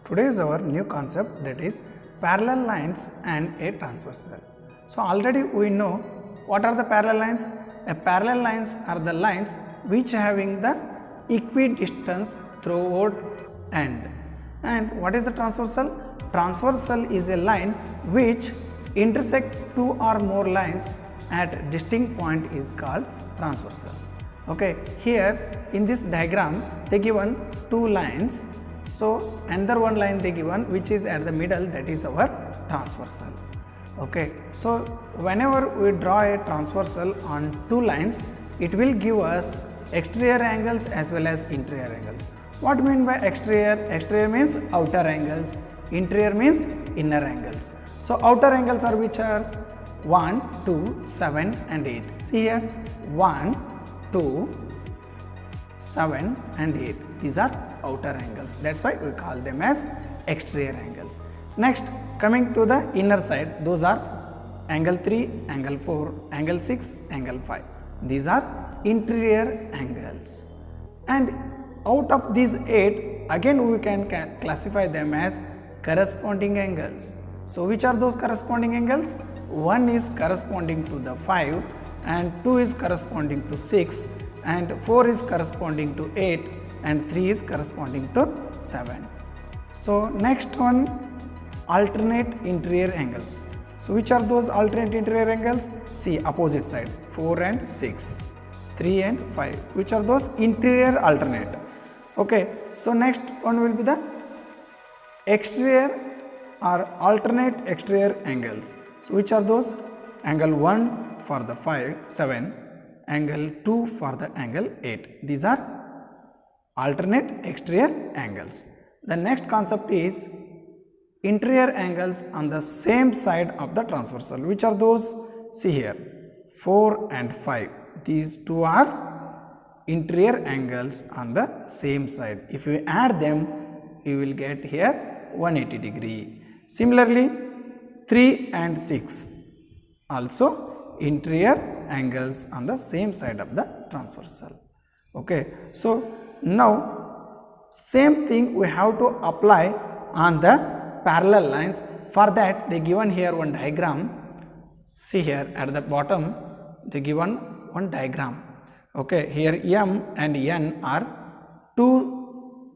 Today is our new concept, that is parallel lines and a transversal. So already we know what are the parallel lines. A parallel lines are the lines which having the equidistance throughout end. And what is the transversal? Transversal is a line which intersect two or more lines at distinct point is called transversal. Okay, here in this diagram they given two lines. So another one line they given which is at the middle, that is our transversal. Okay, so whenever we draw a transversal on two lines, it will give us exterior angles as well as interior angles. What do you mean by exterior? Exterior means outer angles, interior means inner angles. So outer angles are which are 1, 2, 7 and 8. See here 1, 2, 7 and 8. These are outer angles. That's why we call them as exterior angles. Next, coming to the inner side, those are angle 3, angle 4, angle 6, angle 5. These are interior angles. And out of these 8, again we can classify them as corresponding angles. So which are those corresponding angles? 1 is corresponding to the 5 and 2 is corresponding to 6 and 4 is corresponding to 8 and 3 is corresponding to 7. So next one, alternate interior angles. So which are those alternate interior angles? See opposite side, 4 and 6, 3 and 5. Which are those interior alternate? Okay, so next one will be the exterior or alternate exterior angles. So which are those? Angle 1 for the 7, angle 2 for the angle 8. These are alternate exterior angles. The next concept is interior angles on the same side of the transversal. Which are those? See here 4 and 5. These two are interior angles on the same side. If you add them, you will get here 180 degree. Similarly 3 and 6 also interior angles on the same side of the transversal. Okay, so now same thing we have to apply on the parallel lines. For that they given here one diagram. See here at the bottom they given one diagram. Okay, here M and N are two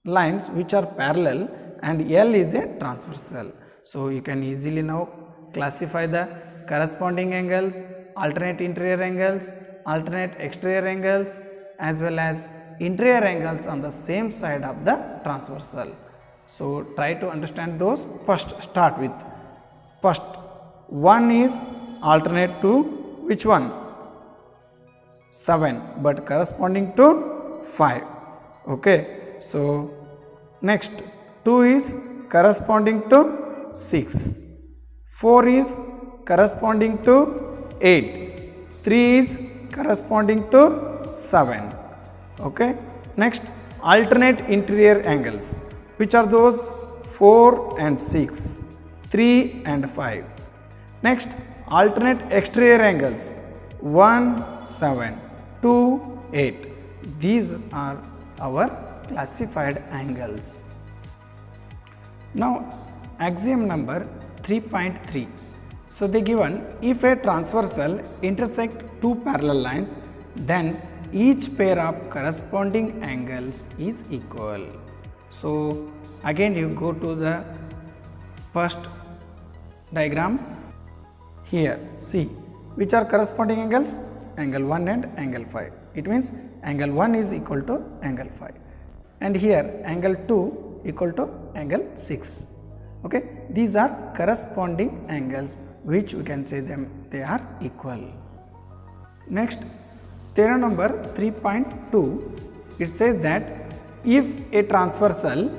lines which are parallel and L is a transversal. So you can easily now classify the corresponding angles, alternate interior angles, alternate exterior angles as well as interior angles on the same side of the transversal. So try to understand those. First start with first one is alternate to which one? 7 but corresponding to 5. Okay, so next 2 is corresponding to 6, 4 is corresponding to 8, 3 is corresponding to 7. Okay, next alternate interior angles. Which are those? 4 and 6, 3 and 5. Next alternate exterior angles, 1, 7, 2, 8. These are our classified angles. Now axiom number 3.3. So they given if a transversal intersect two parallel lines, then each pair of corresponding angles is equal. So again you go to the first diagram. Here see which are corresponding angles? Angle 1 and angle 5. It means angle 1 is equal to angle 5 and here angle 2 equal to angle 6. Okay, these are corresponding angles which we can say them they are equal. Next, theorem number 3.2, it says that if a transversal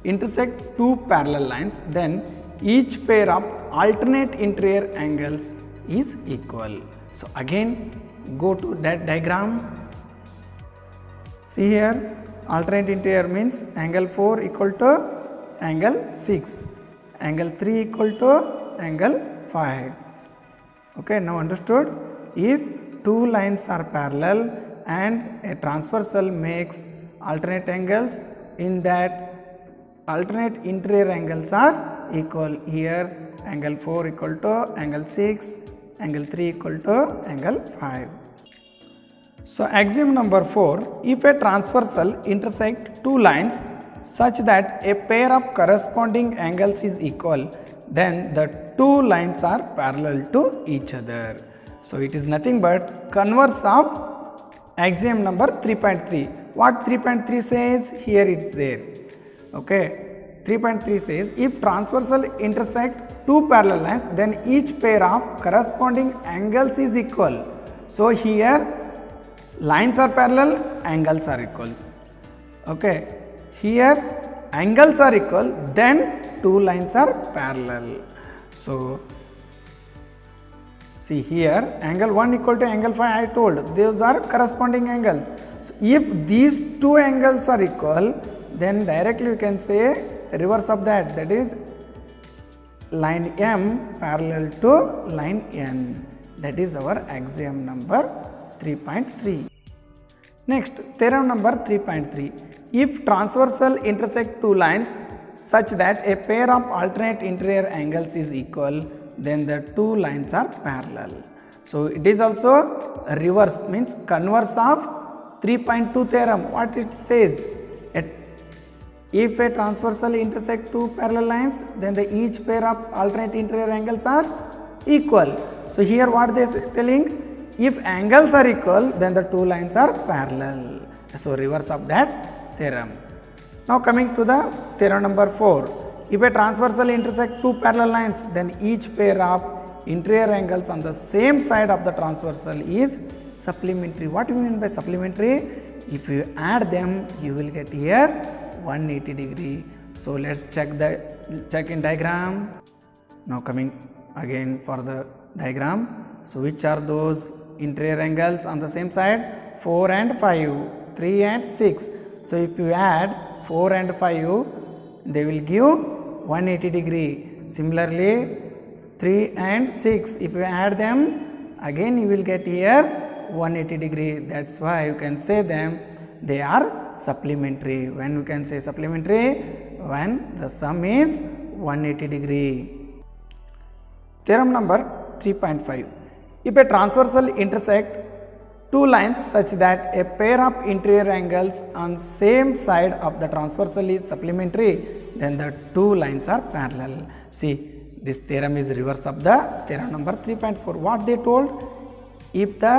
intersect two parallel lines, then each pair of alternate interior angles is equal. So again go to that diagram. See here alternate interior means angle 4 equal to angle 6, angle 3 equal to angle 5. Okay, now understood? If two lines are parallel and a transversal makes alternate angles. In that, alternate interior angles are equal. Here angle 4 equal to angle 6, angle 3 equal to angle 5. So axiom number 4, if a transversal intersect two lines such that a pair of corresponding angles is equal, then the two lines are parallel to each other. So it is nothing but converse of axiom number 3.3. What 3.3 says? Here it's there. Okay. 3.3 says if transversal intersect two parallel lines, then each pair of corresponding angles is equal. So here lines are parallel, angles are equal. Okay. Here angles are equal, then two lines are parallel. So see here angle 1 equal to angle 5 I told, those are corresponding angles. So if these two angles are equal, then directly you can say reverse of that, that is line M parallel to line N. That is our axiom number 3.3. Next, theorem number 3.3. If transversal intersect two lines such that a pair of alternate interior angles is equal, then the two lines are parallel. So it is also a reverse, means converse of 3.2 theorem. What it says? If a transversal intersect two parallel lines, then each pair of alternate interior angles are equal. So here what they are telling? If angles are equal, then the two lines are parallel. So reverse of that theorem. Now coming to the theorem number 4. If a transversal intersect two parallel lines, then each pair of interior angles on the same side of the transversal is supplementary. What do you mean by supplementary? If you add them, you will get here 180 degree. So let's check in diagram. Now coming again for the diagram. So which are those interior angles on the same side? 4 and 5, 3 and 6. So if you add 4 and 5, they will give 180 degree. Similarly 3 and 6, if you add them, again you will get here 180 degree. That's why you can say them, they are supplementary. When you can say supplementary? When the sum is 180 degree. Theorem number 3.5. If a transversal intersect two lines such that a pair of interior angles on same side of the transversal is supplementary, then the two lines are parallel. See, this theorem is reverse of the theorem number 3.4. What they told? If the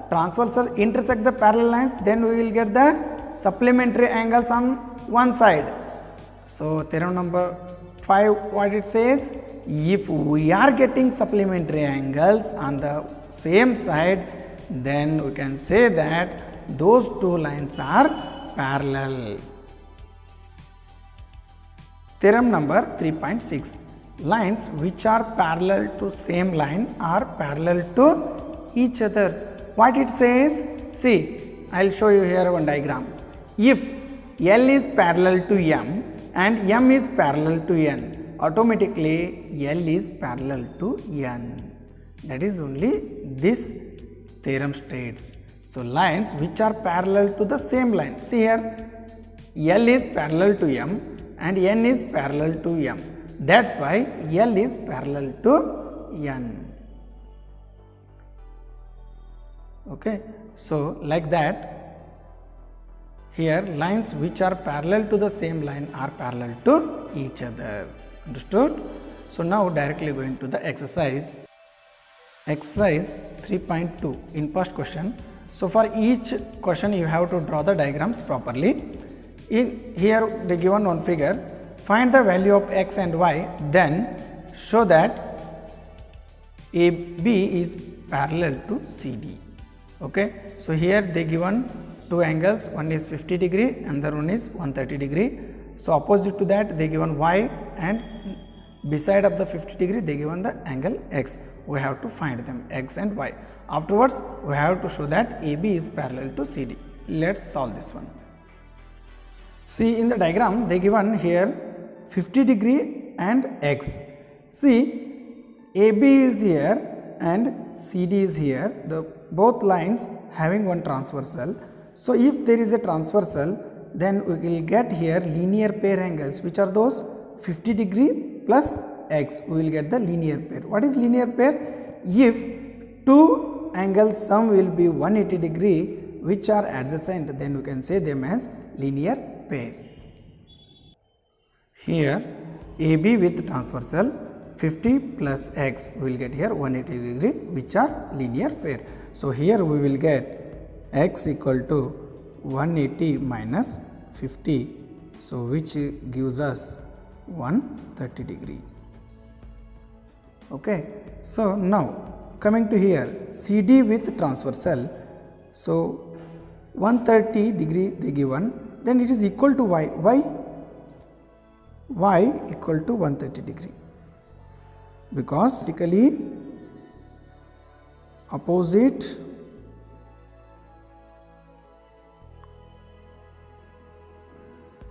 transversal intersect the parallel lines, then we will get the supplementary angles on one side. So theorem number 5, what it says? If we are getting supplementary angles on the same side, then we can say that those two lines are parallel. Theorem number 3.6. Lines which are parallel to same line are parallel to each other. What it says? See, I will show you here one diagram. If L is parallel to M and M is parallel to N, automatically L is parallel to N. That is only this theorem states. So lines which are parallel to the same line. See here, L is parallel to M and N is parallel to M. That's why L is parallel to N. Okay. So like that, here lines which are parallel to the same line are parallel to each other. Understood? So now directly going to the exercise. Exercise 3.2 in first question. So for each question you have to draw the diagrams properly. In here they given one figure. Find the value of x and y, then show that AB is parallel to CD. Okay. So here they given two angles, one is 50 degree, another one is 130 degree. So opposite to that they given y, and beside of the 50 degree they given the angle x. We have to find them, x and y. Afterwards we have to show that AB is parallel to CD. Let's solve this one. See, in the diagram they given here 50 degree and x. See, AB is here and CD is here, the both lines having one transversal. So if there is a transversal, then we will get here linear pair angles. Which are those? 50 degree plus x, we will get the linear pair. What is linear pair? If two angles sum will be 180 degree which are adjacent, then we can say them as linear pair. Here AB with transversal 50 plus x, we will get here 180 degree which are linear pair. So, here we will get x equal to 180 minus 50, so which gives us 130 degree. Okay. So, now coming to here CD with transversal, so 130 degree they given, then it is equal to y. Y equal to 130 degree, because basically opposite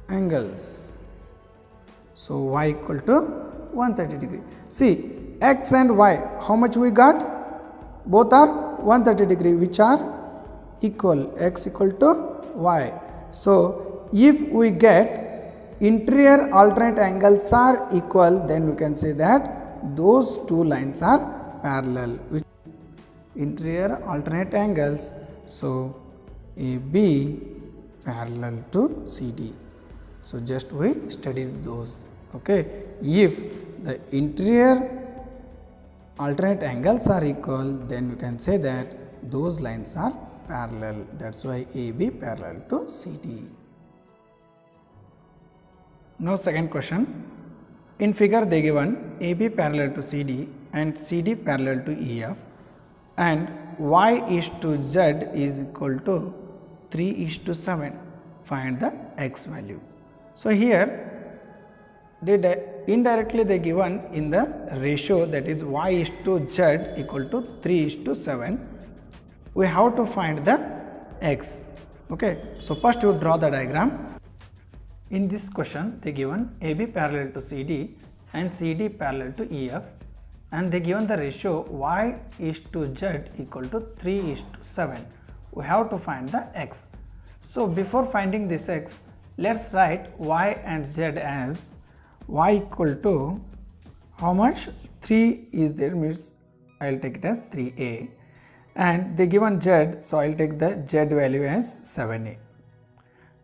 angles. So, y equal to 130 degree. See, x and y, how much we got? Both are 130 degree, which are equal, x equal to y. So, if we get interior alternate angles are equal, then we can say that those two lines are parallel. Which interior alternate angles, so AB parallel to CD. So, just we studied those. Okay. If the interior alternate angles are equal, then you can say that those lines are parallel. That is why AB parallel to CD. Now, second question. In figure they given AB parallel to CD and CD parallel to EF, and y is to z is equal to 3 is to 7. Find the x value. So, here they indirectly they given in the ratio, that is y is to z equal to 3 is to 7. We have to find the x. Okay. So, first you draw the diagram. In this question they given AB parallel to CD and CD parallel to EF, and they given the ratio y is to z equal to 3 is to 7. We have to find the x. So, before finding this x, let us write y and z as y equal to how much? 3 is there, means I will take it as 3a, and they given z, so I will take the z value as 7a,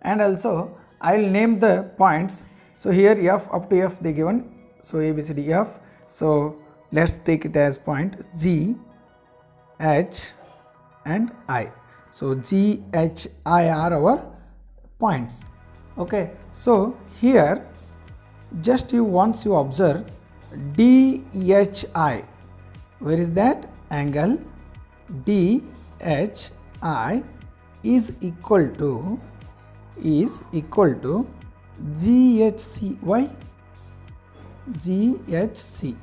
and also I will name the points. So, here f up to f they given, so a b c d f. So, let us take it as point G, H and I. So, G, H, I are our points. Okay. So, here just once you observe DHI, where is that? Angle DHI is equal to GHC. Why? GHC,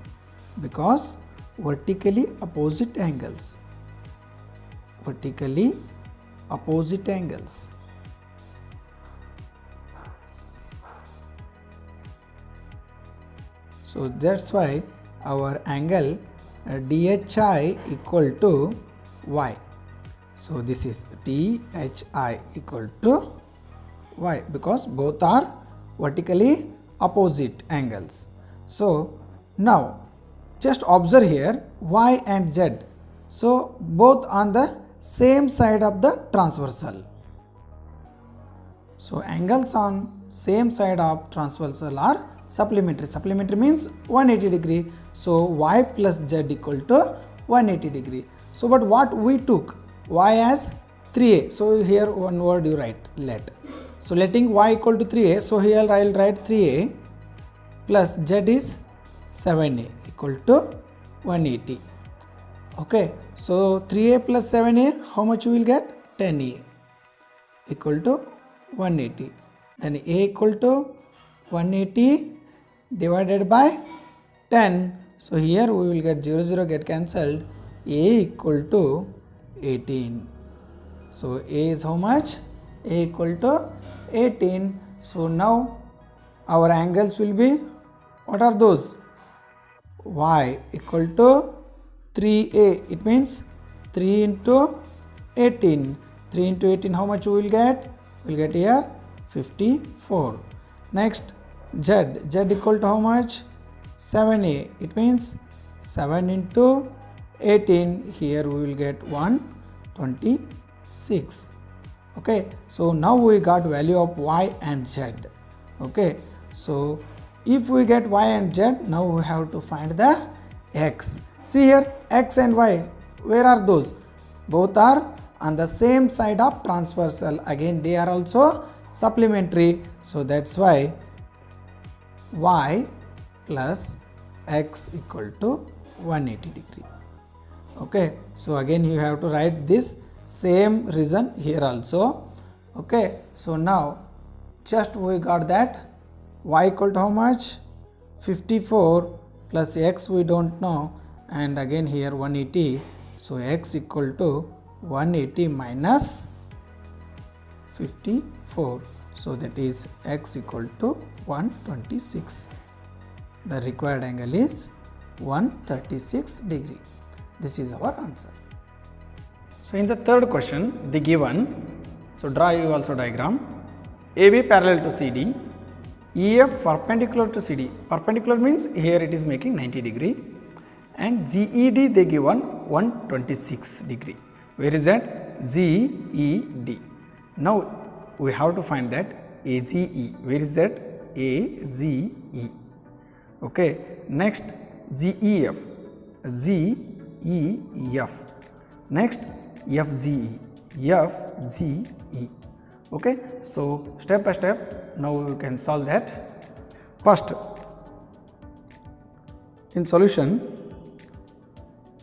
because vertically opposite angles. Vertically opposite angles. So, that is why our angle DHI equal to y. So, this is DHI equal to y, because both are vertically opposite angles. So, now just observe here y and z. So, both on the same side of the transversal. So, angles on same side of transversal are supplementary. Supplementary means 180 degree. So, y plus z equal to 180 degree. So, but what we took? Y as 3a. So, here one word you write let. So, letting y equal to 3a. So, here I will write 3a plus z is 7a equal to 180. Okay. So, 3a plus 7a, how much you will get? 10a equal to 180. Then a equal to 180 divided by 10. So, here we will get 0 0 get cancelled, a equal to 18. So, a is how much? A equal to 18. So, now our angles will be, what are those? Y equal to 3a, it means 3 into 18. 3 into 18, how much we will get? We will get here 54. Next Z equal to how much? 7a. It means 7 into 18. Here we will get 126. Okay, so now we got value of y and z. Okay, so if we get y and z, now we have to find the x. See here, x and y, where are those? Both are on the same side of transversal. Again, they are also supplementary. So that's why y plus x equal to 180 degree. Okay, so again you have to write this same reason here also. Okay, so now just we got that y equal to how much? 54 plus x we don't know, and again here 180. So x equal to 180 minus 54. So that is x equal to 126. The required angle is 136 degree. This is our answer. So in the third question, the given, so draw you also diagram, AB parallel to CD, EF perpendicular to CD. Perpendicular means here it is making 90 degree, and GED they given 126 degree. Where is that? GED. Now we have to find that AGE. Where is that? AGE. Okay. Next GEF. GEF. Next FGE. FGE. Okay. So step by step now we can solve that. First, in solution,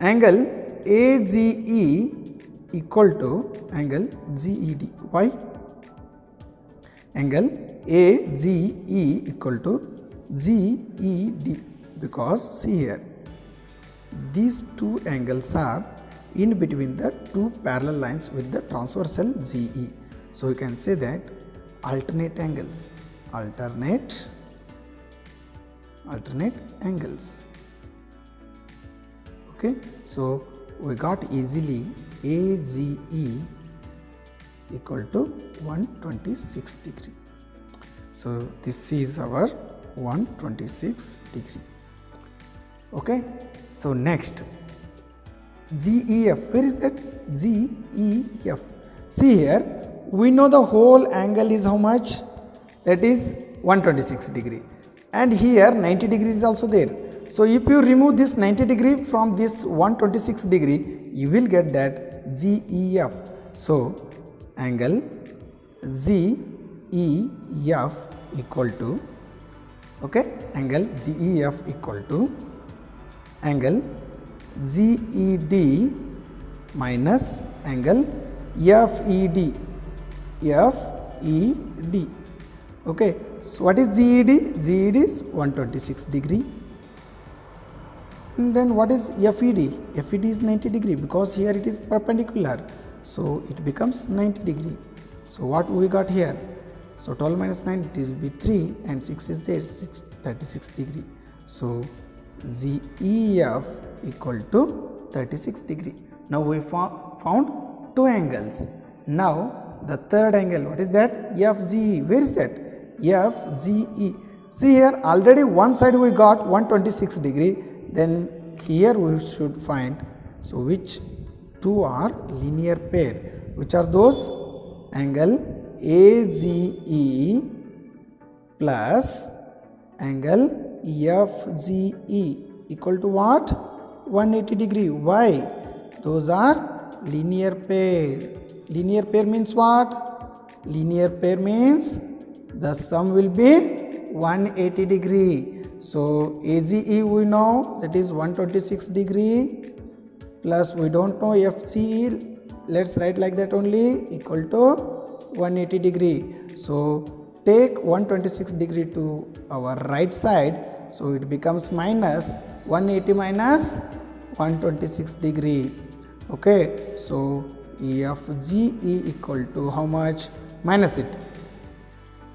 angle AGE equal to angle GED. Why? Angle AGE equal to GED, because see here, these two angles are in between the two parallel lines with the transversal GE. So you can say that alternate angles, alternate angles. Okay, so we got easily AGE equal to 126 degree. So this is our 126 degree. Okay, so next GEF. Where is that? GEF. See here, we know the whole angle is how much? That is 126 degree, and here 90 degrees is also there. So if you remove this 90 degree from this 126 degree, you will get that GEF. So angle GEF equal to, okay, angle GEF equal to angle GED minus angle FED. FED. Okay, so what is GED? GED is 126 degree. And then what is FED? FED is 90 degree, because here it is perpendicular, so it becomes 90 degree. So what we got here? So 12 minus 9, it will be 3, and 6 is there, 36 degree. So GEF equal to 36 degree. Now we found two angles. Now the third angle, what is that? FGE. Where is that? FGE. See here, already one side we got 126 degree. Then here we should find, so which two are linear pair? Which are those? Angle AGE plus angle FGE equal to what? 180 degree. Why? Those are linear pair. Linear pair means what? Linear pair means the sum will be 180 degree. So AGE we know, that is 126 degree, plus we don't know FGE, let's write like that only, equal to 180 degree. So take 126 degree to our right side, so it becomes minus 180 minus 126 degree. Okay, so FGE equal to how much? Minus it,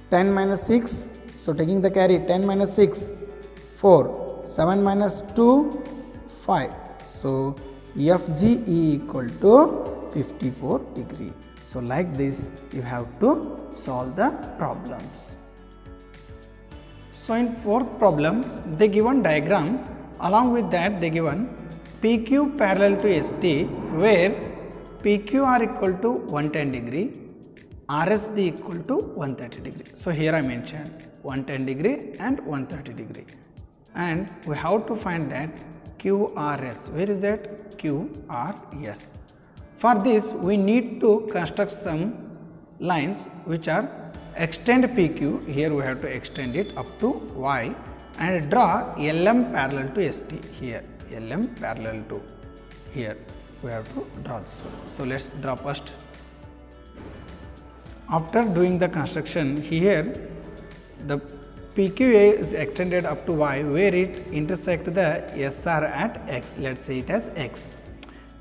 10 minus 6, so taking the carry, 10 minus 6, 4, 7 minus 2, 5. So FGE equal to 54 degree. So like this you have to solve the problems. So in fourth problem they given diagram, along with that they given PQ parallel to ST where PQR equal to 110 degree, RSD equal to 130 degree. So here I mentioned 110 degree and 130 degree, and we have to find that QRS. Where is that? QRS. For this we need to construct some lines which are extend PQ. Here we have to extend it up to Y and draw LM parallel to ST. Here LM parallel to here we have to draw this one. So let's draw first. After doing the construction, here the PQA is extended up to Y where it intersect the SR at X. Let's say it as X,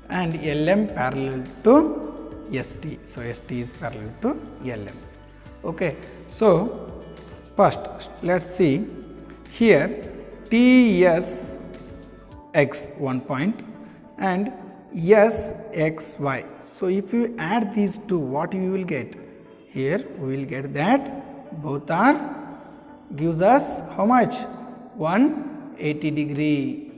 and LM parallel to ST. So ST is parallel to LM. Okay. So first let's see here TS X 1 point and SXY. So if you add these two, what you will get? Here we will get that both are gives us how much? 180 degree.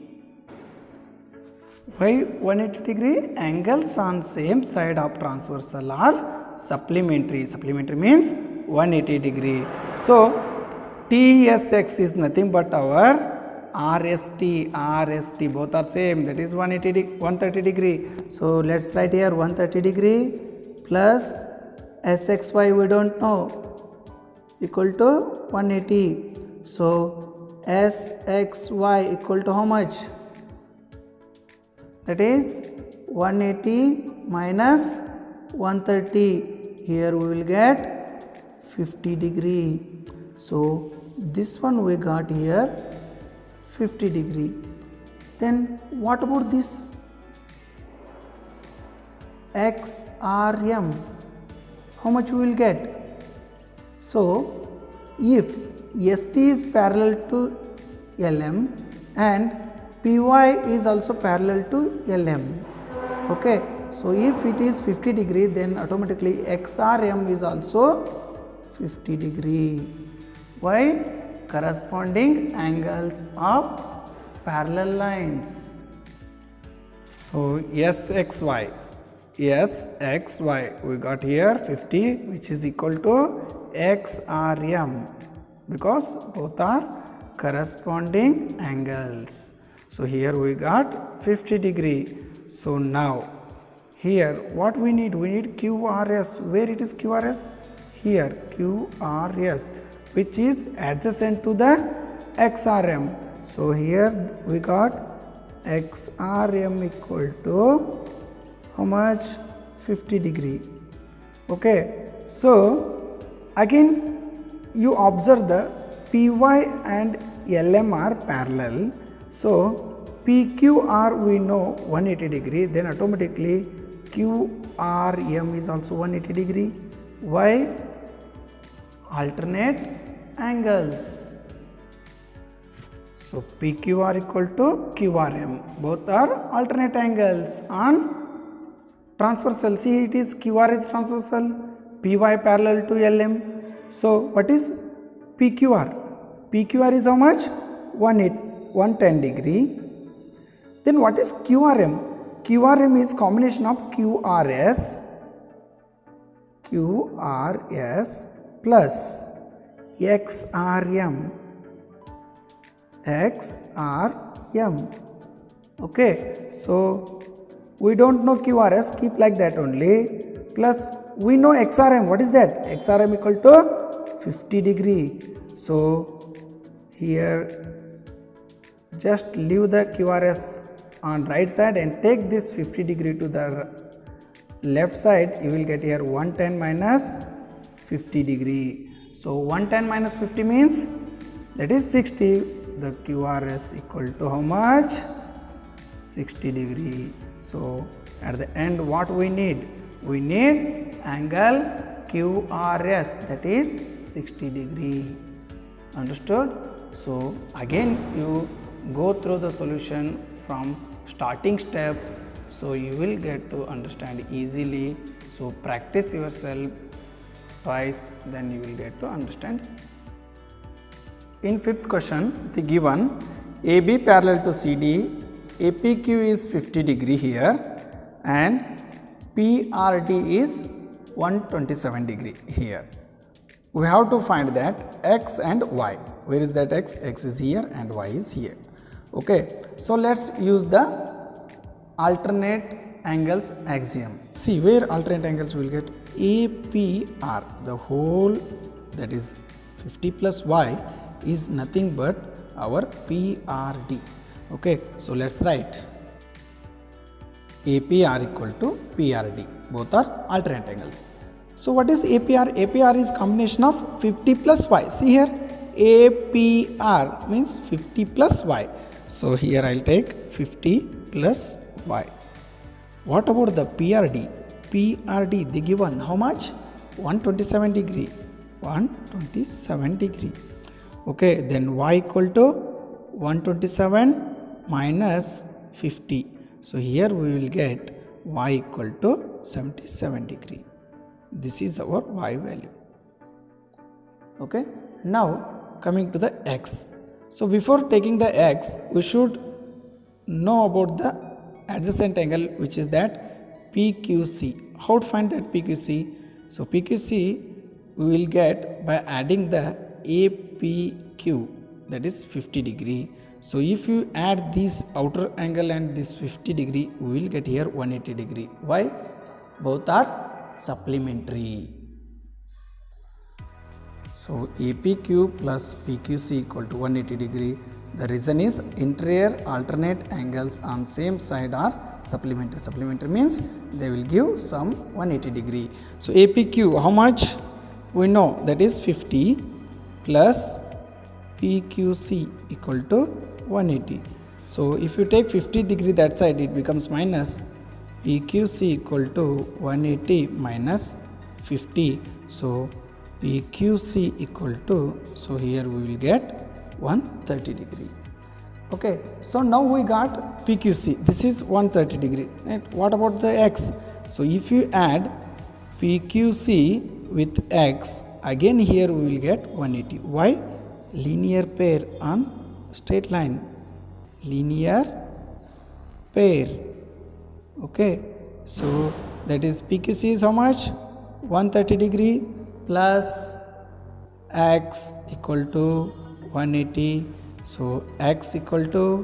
Why 180 degree? Angles on same side of transversal are supplementary. Supplementary means 180 degree. So TSX is nothing but our RST both are same, that is 130 degree. So let's write here 130 degree plus SXY we don't know equal to 180. So SXY equal to how much? That is 180 minus 130. Here we will get 50 degree. So this one we got here 50 degree. Then what about this XRM? How much we will get? So if ST is parallel to LM and PY is also parallel to LM. Okay. So if it is 50 degree, then automatically XRM is also 50 degree. Why? Corresponding angles of parallel lines. So SXY we got here 50, which is equal to XRM because both are corresponding angles. So here we got 50 degree. So now here what we need? We need QRS. Where it is QRS? Here QRS, which is adjacent to the XRM. So here we got XRM equal to how much? 50 degree. Okay. So again you observe the PY and LM are parallel. So PQR we know 180 degree, then automatically QRM is also 180 degree. Why? Alternate angles. So PQR equal to QRM, both are alternate angles on transversal. See, it is QR is transversal, PY parallel to LM. So what is PQR? PQR is how much? 110 degree. Then what is QRM? QRM is combination of QRS plus XRM. Okay. So we don't know QRS, keep like that only, plus we know XRM. What is that? XRM equal to 50 degree. So here just leave the QRS on right side and take this 50 degree to the left side. You will get here 110 minus 50 degree. So 110 minus 50 means that is 60. The QRS equal to how much? 60 degree. So at the end what we need? We need angle QRS, that is 60 degree. Understood? So again you go through the solution from starting step So you will get to understand easily. So practice yourself twice, then you will get to understand. In fifth question, the given AB parallel to CD, APQ is 50 degree here and PRD is 127 degree here. We have to find that X and Y. Where is that X? X is here and Y is here. Okay, so let's use the alternate angles axiom. See, where alternate angles will get APR, the whole, that is 50 plus Y is nothing but our PRD. Okay, so let's write APR equal to PRD. Both are alternate angles. So what is APR? APR is combination of 50 plus Y. See here, APR means 50 plus Y. So here I will take 50 plus Y. What about the PRD? PRD, the given how much? 127 degree. 127 degree. Okay, then Y equal to 127 minus 50. So here we will get Y equal to 77 degree. This is our Y value. Okay, now coming to the X. So before taking the X, we should know about the adjacent angle, which is that PQC. How to find that PQC? So PQC we will get by adding the APQ, that is 50 degree. So if you add this outer angle and this 50 degree, we will get here 180 degree. Why? Both are supplementary. So APQ plus PQC equal to 180 degree. The reason is interior alternate angles on same side are supplementary. Supplementary means they will give some 180 degree. So APQ how much? We know that is 50 plus PQC equal to 180. So if you take 50 degree that side, it becomes minus PQC equal to 180 minus 50. So PQC equal to, so here we will get 130 degree. Okay, so now we got PQC, this is 130 degree. And what about the X? So if you add PQC with X, again here we will get 180. Why? Linear pair on straight line. Linear pair. Okay, so that is PQC is how much? 130 degree plus X equal to 180. So X equal to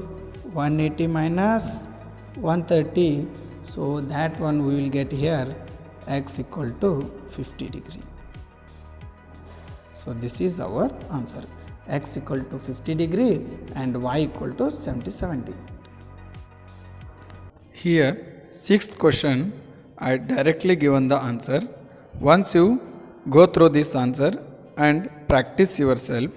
180 minus 130. So that one we will get here X equal to 50 degree. So this is our answer. X equal to 50 degree and Y equal to 77 degree. Here, sixth question, I directly given the answer. Once you go through this answer and practice yourself,